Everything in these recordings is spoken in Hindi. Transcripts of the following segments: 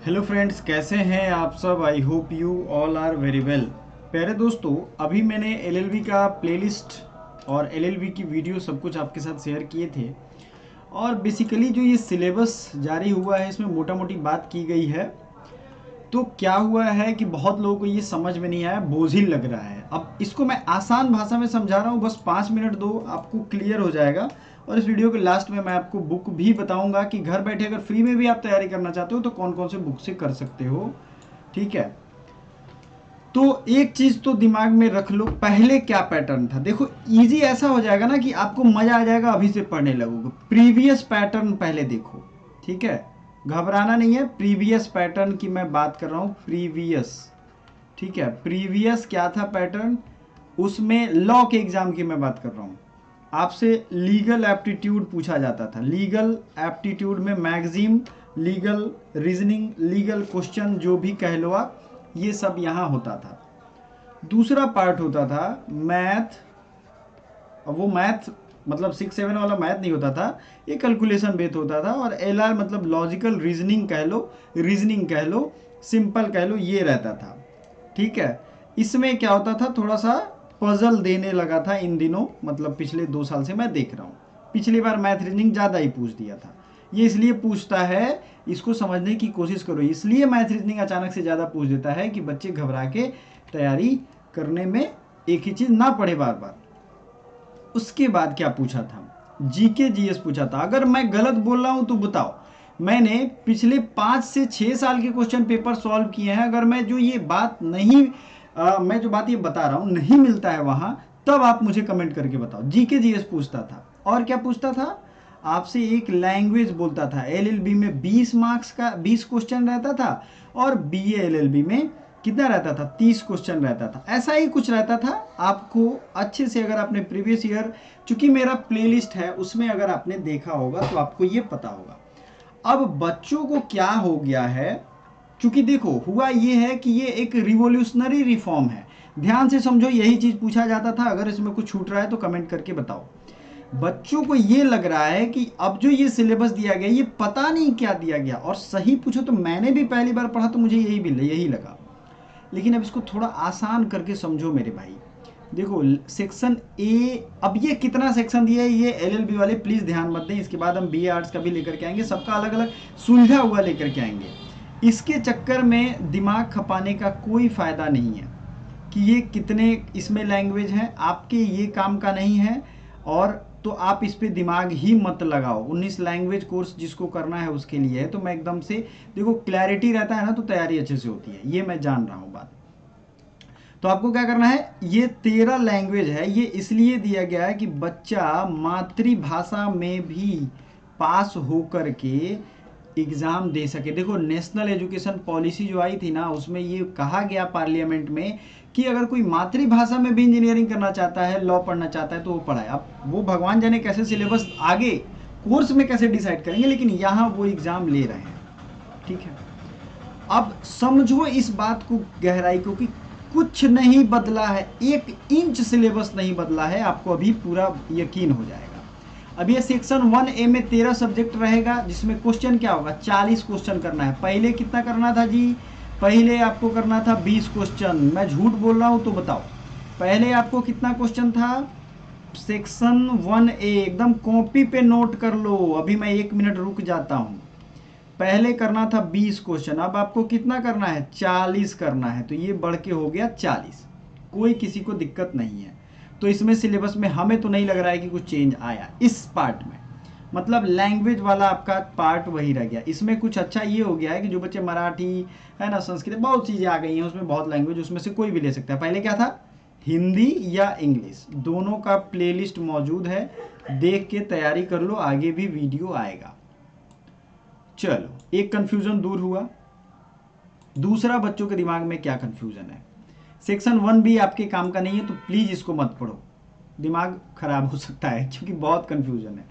हेलो फ्रेंड्स, कैसे हैं आप सब। I hope you all are very well. प्यारे दोस्तों, अभी मैंने एलएलबी का प्लेलिस्ट और एलएलबी की वीडियो सब कुछ आपके साथ शेयर किए थे। और बेसिकली जो ये सिलेबस जारी हुआ है इसमें मोटा मोटी बात की गई है। तो क्या हुआ है कि बहुत लोगों को ये समझ में नहीं आया, बोझिल लग रहा है। अब इसको मैं आसान भाषा में समझा रहा हूँ, बस 5 मिनट दो, आपको क्लियर हो जाएगा। और इस वीडियो के लास्ट में मैं आपको बुक भी बताऊंगा कि घर बैठे अगर फ्री में भी आप तैयारी करना चाहते हो तो कौन कौन से बुक से कर सकते हो। ठीक है। तो एक चीज तो दिमाग में रख लो, पहले क्या पैटर्न था। देखो, इजी ऐसा हो जाएगा ना कि आपको मजा आ जाएगा, अभी से पढ़ने लगोगे। प्रीवियस पैटर्न पहले देखो। ठीक है, घबराना नहीं है। प्रीवियस पैटर्न की मैं बात कर रहा हूं, प्रीवियस। ठीक है, प्रीवियस क्या था पैटर्न, उसमें लॉ के एग्जाम की मैं बात कर रहा हूं। आपसे लीगल एप्टीट्यूड पूछा जाता था। लीगल एप्टीट्यूड में मैगजीम, लीगल रीजनिंग, लीगल क्वेश्चन जो भी कह लो आप, ये सब यहां होता था। दूसरा पार्ट होता था मैथ। अब वो मैथ मतलब 6-7 वाला मैथ नहीं होता था, ये कैलकुलेशन बेस्ड होता था। और एल आर मतलब लॉजिकल रीजनिंग कह लो, रीजनिंग कह लो, सिंपल कह लो, ये रहता था। ठीक है। इसमें क्या होता था, थोड़ा सा पजल देने लगा था इन दिनों, मतलब पिछले 2 साल से मैं देख रहा हूँ। पिछली बार मैथ रीजनिंग ज़्यादा ही पूछ दिया था। ये इसलिए पूछता है, इसको समझने की कोशिश करो, इसलिए मैथ रीजनिंग अचानक से ज़्यादा पूछ देता है कि बच्चे घबरा के तैयारी करने में एक ही चीज़ ना पढ़े बार बार। उसके बाद क्या पूछा था, जीके जीएस पूछा था। अगर मैं गलत बोल रहा हूं तो बताओ। मैंने पिछले 5 से 6 साल के क्वेश्चन पेपर सॉल्व किए हैं। अगर मैं जो ये बात नहीं मैं जो बात ये बता रहा हूं नहीं मिलता है वहां, तब आप मुझे कमेंट करके बताओ। जीके जीएस पूछता था। और क्या पूछता था, आपसे एक लैंग्वेज बोलता था। एलएलबी में 20 मार्क्स का 20 क्वेश्चन रहता था, और बीए एलएलबी में कितना रहता था, 30 क्वेश्चन रहता था। ऐसा ही कुछ रहता था। आपको अच्छे से अगर आपने प्रीवियस ईयर, चूंकि मेरा प्लेलिस्ट है उसमें अगर आपने देखा होगा तो आपको ये पता होगा। अब बच्चों को क्या हो गया है, क्योंकि देखो हुआ ये है कि ये एक रिवोल्यूशनरी रिफॉर्म है। ध्यान से समझो, यही चीज पूछा जाता था। अगर इसमें कुछ छूट रहा है तो कमेंट करके बताओ। बच्चों को ये लग रहा है कि अब जो ये सिलेबस दिया गया ये पता नहीं क्या दिया गया। और सही पूछो तो मैंने भी पहली बार पढ़ा तो मुझे यही लगा। लेकिन अब इसको थोड़ा आसान करके समझो मेरे भाई। देखो, सेक्शन ए, अब ये कितना सेक्शन दिया है ये एलएलबी वाले प्लीज ध्यान मत दें। इसके बाद हम बीए आर्ट्स का भी लेकर के आएंगे, सबका अलग अलग सुलझा हुआ लेकर के आएंगे। इसके चक्कर में दिमाग खपाने का कोई फायदा नहीं है कि ये कितने इसमें लैंग्वेज हैं, आपके ये काम का नहीं है। और तो आप इस पे दिमाग ही मत लगाओ। 19 लैंग्वेज कोर्स जिसको करना है उसके लिए है। तो मैं एकदम से, देखो क्लैरिटी रहता है ना तो तैयारी अच्छे से होती है, ये मैं जान रहा हूँ बात। तो आपको क्या करना है, ये 13 लैंग्वेज है। ये इसलिए दिया गया है कि बच्चा मातृभाषा में भी पास होकर के एग्जाम दे सके। देखो, नेशनल एजुकेशन पॉलिसी जो आई थी ना, उसमें ये कहा गया पार्लियामेंट में कि अगर कोई मातृभाषा में भी इंजीनियरिंग करना चाहता है, लॉ पढ़ना चाहता है, तो वो पढ़ाए। अब वो भगवान जाने कैसे सिलेबस आगे कोर्स में कैसे डिसाइड करेंगे, लेकिन यहाँ वो एग्जाम ले रहे हैं। ठीक है। अब समझो इस बात को, गहराई को, कि कुछ नहीं बदला है, 1 इंच सिलेबस नहीं बदला है। आपको अभी पूरा यकीन हो जाएगा। अब ये सेक्शन 1A में 13 सब्जेक्ट रहेगा, जिसमें क्वेश्चन क्या होगा, 40 क्वेश्चन करना है। पहले कितना करना था जी, पहले आपको करना था 20 क्वेश्चन। मैं झूठ बोल रहा हूं तो बताओ, पहले आपको कितना क्वेश्चन था। सेक्शन 1A एकदम कॉपी पे नोट कर लो, अभी मैं 1 मिनट रुक जाता हूं। पहले करना था 20 क्वेश्चन, अब आपको कितना करना है, 40 करना है। तो ये बढ़ के हो गया 40। कोई किसी को दिक्कत नहीं है। तो इसमें सिलेबस में हमें तो नहीं लग रहा है कि कुछ चेंज आया इस पार्ट में। मतलब लैंग्वेज वाला आपका पार्ट वही रह गया। इसमें कुछ अच्छा ये हो गया है कि जो बच्चे मराठी है ना, संस्कृत, बहुत चीज़ें आ गई हैं उसमें, बहुत लैंग्वेज, उसमें से कोई भी ले सकता है। पहले क्या था, हिंदी या इंग्लिश, दोनों का प्लेलिस्ट मौजूद है। देख के तैयारी कर लो, आगे भी वीडियो आएगा। चलो, एक कंफ्यूजन दूर हुआ। दूसरा, बच्चों के दिमाग में क्या कंफ्यूजन है। सेक्शन 1 भी आपके काम का नहीं है तो प्लीज इसको मत पढ़ो, दिमाग खराब हो सकता है, क्योंकि बहुत कंफ्यूजन है।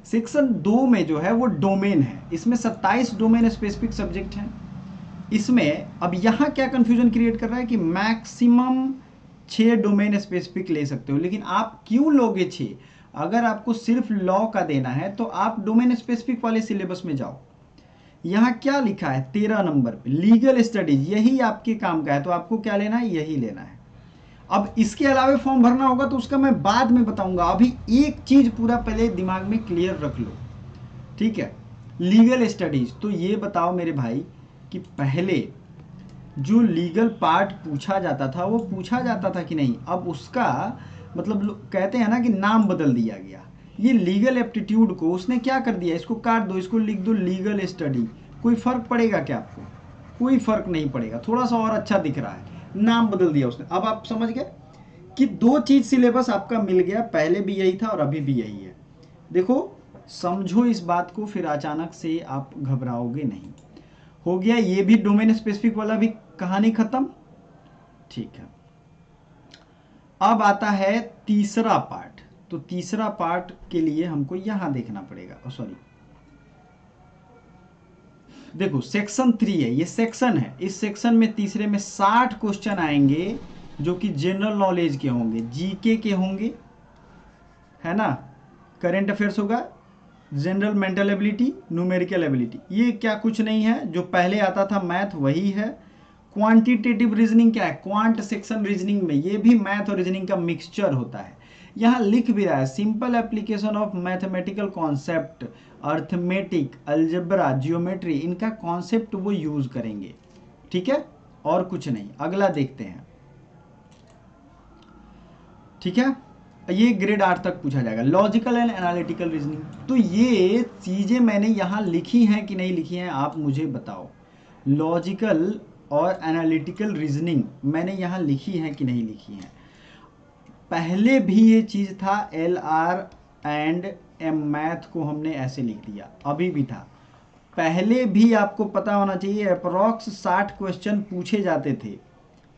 सेक्शन 2 में जो है वो डोमेन है। इसमें 27 डोमेन स्पेसिफिक सब्जेक्ट हैं। इसमें अब यहां क्या कंफ्यूजन क्रिएट कर रहा है कि मैक्सिमम 6 डोमेन स्पेसिफिक ले सकते हो, लेकिन आप क्यों लोगे 6। अगर आपको सिर्फ लॉ का देना है तो आप डोमेन स्पेसिफिक वाले सिलेबस में जाओ। यहाँ क्या लिखा है 13 नंबर पे लीगल स्टडीज, यही आपके काम का है, तो आपको क्या लेना है, यही लेना है। अब इसके अलावा फॉर्म भरना होगा तो उसका मैं बाद में बताऊंगा, अभी एक चीज पूरा पहले दिमाग में क्लियर रख लो, ठीक है। लीगल स्टडीज, तो ये बताओ मेरे भाई कि पहले जो लीगल पार्ट पूछा जाता था वो पूछा जाता था कि नहीं, अब उसका मतलब कहते हैं ना कि नाम बदल दिया गया। ये लीगल एप्टीट्यूड को उसने क्या कर दिया, इसको काट दो, इसको लिख दो लीगल स्टडी। कोई फर्क पड़ेगा क्या आपको, कोई फर्क नहीं पड़ेगा, थोड़ा सा और अच्छा दिख रहा है, नाम बदल दिया उसने। अब आप समझ गए कि दो चीज सिलेबस आपका मिल गया, पहले भी यही था और अभी भी यही है। देखो समझो इस बात को, फिर अचानक से आप घबराओगे नहीं। हो गया ये भी डोमेन स्पेसिफिक वाला भी कहानी खत्म, ठीक है। अब आता है तीसरा पार्ट, तो तीसरा पार्ट के लिए हमको यहां देखना पड़ेगा, सॉरी देखो सेक्शन 3 है, ये सेक्शन है, इस सेक्शन में तीसरे में 60 क्वेश्चन आएंगे जो कि जनरल नॉलेज के होंगे, जीके के होंगे, है ना, करंट अफेयर्स होगा, general mental ability, numerical ability, ये क्या कुछ नहीं है, जो पहले आता था मैथ वही है। क्वांटिटेटिव रीजनिंग क्या है, क्वांट सेक्शन रीजनिंग में ये भी मैथ और रीजनिंग का मिक्सचर होता है। यहाँ लिख भी रहा है simple application of mathematical concept, arithmetic, algebra, geometry, इनका कॉन्सेप्ट वो यूज करेंगे, ठीक है, और कुछ नहीं। अगला देखते हैं, ठीक है, ये ग्रेड 8 तक पूछा जाएगा, लॉजिकल एंड एनालिटिकल रीजनिंग। तो ये चीजें मैंने यहाँ लिखी हैं कि नहीं लिखी हैं, आप मुझे बताओ। लॉजिकल और एनालिटिकल रीजनिंग मैंने यहाँ लिखी है कि नहीं लिखी है। पहले भी ये चीज था, LR एंड M मैथ को हमने ऐसे लिख दिया, अभी भी था। पहले भी आपको पता होना चाहिए अप्रोक्स 60 क्वेश्चन पूछे जाते थे,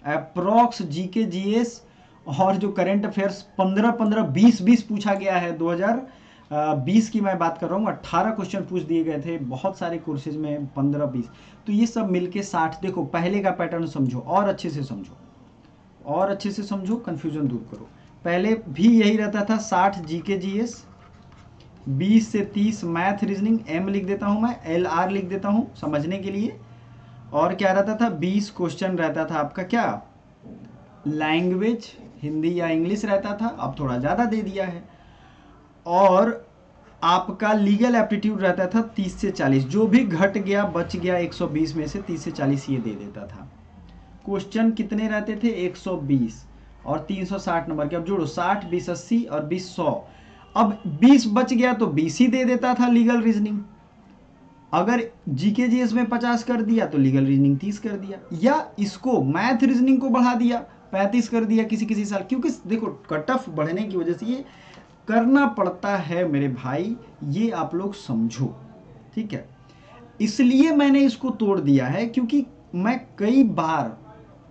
अप्रोक्स जीके जीएस, और जो करंट अफेयर्स 15-15, 20-20 पूछा गया है। 2020 की मैं बात कर रहा हूँ, 18 क्वेश्चन पूछ दिए गए थे बहुत सारे कोर्सेज में, 15-20, तो ये सब मिलके 60। देखो पहले का पैटर्न समझो और अच्छे से समझो, और अच्छे से समझो, कंफ्यूजन दूर करो। पहले भी यही रहता था, 60 जीके जीएस, 20 से 30 मैथ रीजनिंग, M लिख देता हूँ मैं, LR लिख देता हूँ समझने के लिए, और क्या रहता था, 20 क्वेश्चन रहता था आपका क्या, लैंग्वेज, हिंदी या इंग्लिश रहता था, अब थोड़ा ज़्यादा दे दिया है। और आपका लीगल एप्टीट्यूड रहता था 30 से 40, जो भी घट गया बच गया 120 में से 30 से 40 ये दे देता था। क्वेश्चन कितने रहते थे, 120 और 360 नंबर के, अब जोड़ो 60, 20 80 और 20 100, अब 20 बच गया तो 20 ही दे देता था लीगल रीजनिंग। अगर जीके जीएस में 50 कर दिया तो लीगल रीजनिंग 30 कर दिया, या इसको मैथ रीजनिंग को बढ़ा दिया 35 कर दिया किसी किसी साल, क्योंकि देखो कट ऑफ बढ़ने की वजह से ये करना पड़ता है मेरे भाई, ये आप लोग समझो, ठीक है। इसलिए मैंने इसको तोड़ दिया है, क्योंकि मैं कई बार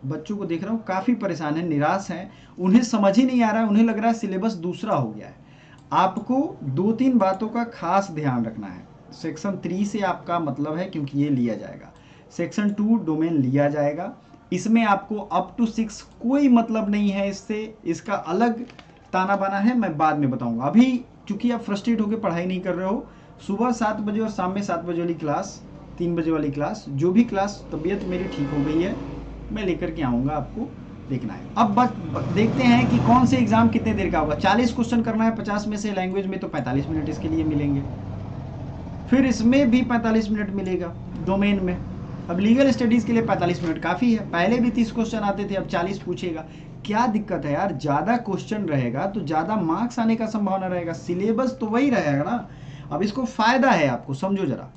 बच्चों को देख रहा हूँ काफ़ी परेशान है, निराश हैं, उन्हें समझ ही नहीं आ रहा है, उन्हें लग रहा है सिलेबस दूसरा हो गया है। आपको 2-3 बातों का खास ध्यान रखना है। सेक्शन 3 से आपका मतलब है, क्योंकि ये लिया जाएगा। सेक्शन 2 डोमेन लिया जाएगा, इसमें आपको अप टू 6 कोई मतलब नहीं है इससे, इसका अलग ताना बाना है, मैं बाद में बताऊंगा। अभी चूंकि आप फ्रस्ट्रेट होकर पढ़ाई नहीं कर रहे हो, सुबह 7 बजे और शाम में 7 बजे वाली क्लास, 3 बजे वाली क्लास, जो भी क्लास, तबीयत मेरी ठीक हो गई है मैं लेकर के आऊँगा, आपको देखना है। अब देखते हैं कि कौन से एग्जाम कितने देर का होगा। 40 क्वेश्चन करना है, 50 में से लैंग्वेज में, तो 45 मिनट इसके लिए मिलेंगे, फिर इसमें भी 45 मिनट मिलेगा डोमेन में। अब लीगल स्टडीज के लिए 45 मिनट काफ़ी है, पहले भी 30 क्वेश्चन आते थे, अब 40 पूछेगा, क्या दिक्कत है यार, ज़्यादा क्वेश्चन रहेगा तो ज़्यादा मार्क्स आने का संभावना रहेगा, सिलेबस तो वही रहेगा ना। अब इसको फायदा है, आपको समझो जरा।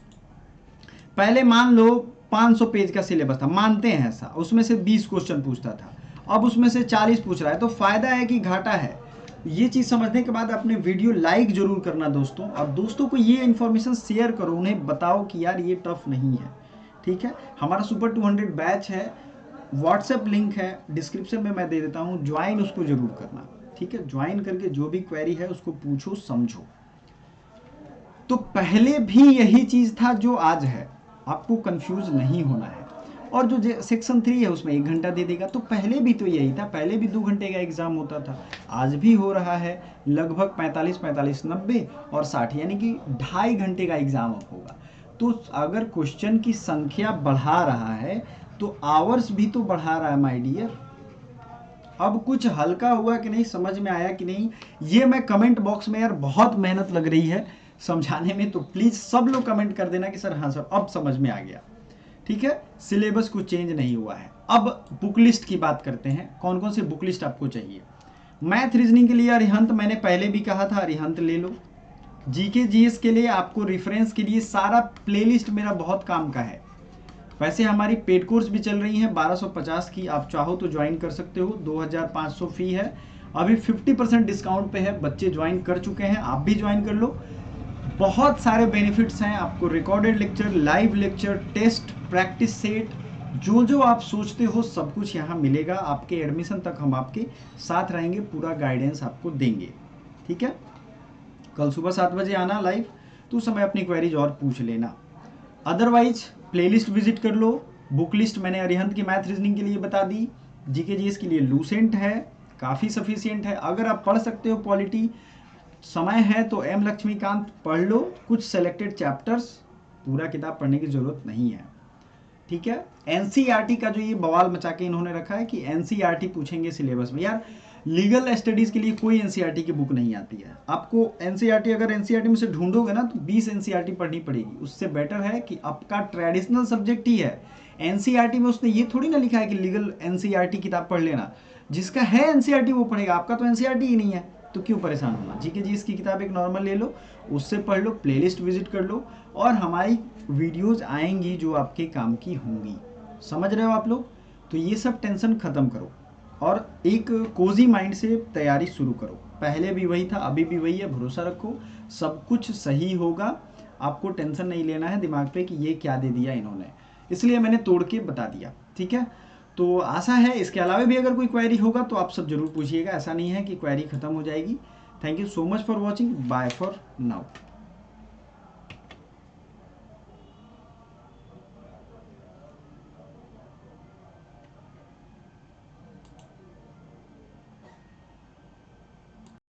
पहले मान लो 500 पेज का सिलेबस था, मानते हैं ऐसा, उसमें से 20 क्वेश्चन पूछता था, अब उसमें से 40 पूछ रहा है, तो फायदा है कि घाटा है। ये चीज़ समझने के बाद अपने वीडियो लाइक जरूर करना दोस्तों, और दोस्तों को ये इन्फॉर्मेशन शेयर करो, उन्हें बताओ कि यार ये टफ नहीं है, ठीक है। हमारा सुपर 200 बैच है, व्हाट्सएप लिंक है डिस्क्रिप्शन में मैं दे देता हूँ, ज्वाइन उसको जरूर करना, ठीक है। ज्वाइन करके जो भी क्वेरी है उसको पूछो समझो। तो पहले भी यही चीज़ था जो आज है, आपको कंफ्यूज नहीं होना है। और जो सेक्शन 3 है उसमें 1 घंटा दे देगा, तो पहले भी तो यही था, पहले भी 2 घंटे का एग्जाम होता था, आज भी हो रहा है लगभग 45, 90 और 60, यानी कि 2.5 घंटे का एग्जाम अब होगा। तो अगर क्वेश्चन की संख्या बढ़ा रहा है तो आवर्स भी तो बढ़ा रहा है माय डियर। अब कुछ हल्का हुआ कि नहीं, समझ में आया कि नहीं, ये मैं कमेंट बॉक्स में, यार बहुत मेहनत लग रही है समझाने में, तो प्लीज सब लोग कमेंट कर देना कि सर हाँ सर अब समझ में आ गया। ठीक है, सिलेबस कुछ चेंज नहीं हुआ है। अब बुक लिस्ट की बात करते हैं, कौन कौन सी बुक लिस्ट आपको चाहिए। मैथ रीजनिंग के लिए अरिहंत, मैंने पहले भी कहा था अरिहंत ले लो। जीके जीएस के लिए आपको रेफरेंस के लिए सारा प्लेलिस्ट मेरा बहुत काम का है। वैसे हमारी पेड कोर्स भी चल रही है 1250 की, आप चाहो तो ज्वाइन कर सकते हो, 2500 फी है। अभी 50% डिस्काउंट पे है, बच्चे ज्वाइन कर चुके हैं, आप भी ज्वाइन कर लो। बहुत सारे बेनिफिट्स हैं आपको, recorded lecture, live lecture, test, practice set, जो जो आप सोचते हो सब कुछ यहाँ मिलेगा। आपके एडमिशन तक हम आपके साथ रहेंगे, पूरा गाइडेंस आपको देंगे। ठीक है, कल सुबह 7 बजे आना लाइव, तो उस समय अपनी क्वेरीज और पूछ लेना। अदरवाइज प्लेलिस्ट विजिट कर लो। बुक लिस्ट मैंने अरिहंत की मैथ रीजनिंग के लिए बता दी, जीके जीएस के लिए लूसेंट है, काफ़ी सफिशियंट है। अगर आप पढ़ सकते हो पॉलिटी, समय है तो एम लक्ष्मीकांत पढ़ लो, कुछ सेलेक्टेड चैप्टर्स, पूरा किताब पढ़ने की जरूरत नहीं है। ठीक है, एनसीईआरटी का जो ये बवाल मचा के इन्होंने रखा है कि एनसीईआरटी पूछेंगे सिलेबस में, यार लीगल स्टडीज के लिए कोई एनसीईआरटी की बुक नहीं आती है। आपको एनसीईआरटी, अगर एनसीईआरटी में से ढूंढोगे ना तो 20 एनसीईआरटी पढ़नी पड़ेगी। उससे बेटर है कि आपका ट्रेडिशनल सब्जेक्ट ही है। एनसीईआरटी में उसने ये थोड़ी ना लिखा है कि लीगल एनसीईआरटी किताब पढ़ लेना, जिसका है एनसीईआरटी वो पढ़ेगा, आपका तो एनसीईआरटी ही नहीं है, तो क्यों परेशान होना। जीके जीएस की किताब एक नॉर्मल ले लो, उससे पढ़ लो, प्लेलिस्ट विजिट कर लो, और हमारी वीडियोज आएंगी जो आपके काम की होंगी। समझ रहे हो आप लोग। तो ये सब टेंशन खत्म करो और एक कोजी माइंड से तैयारी शुरू करो। पहले भी वही था, अभी भी वही है, भरोसा रखो, सब कुछ सही होगा। आपको टेंशन नहीं लेना है दिमाग पे कि ये क्या दे दिया इन्होंने, इसलिए मैंने तोड़ के बता दिया। ठीक है, तो आशा है इसके अलावा भी अगर कोई क्वेरी होगा तो आप सब जरूर पूछिएगा, ऐसा नहीं है कि क्वेरी खत्म हो जाएगी। Thank you so much for watching, bye for now.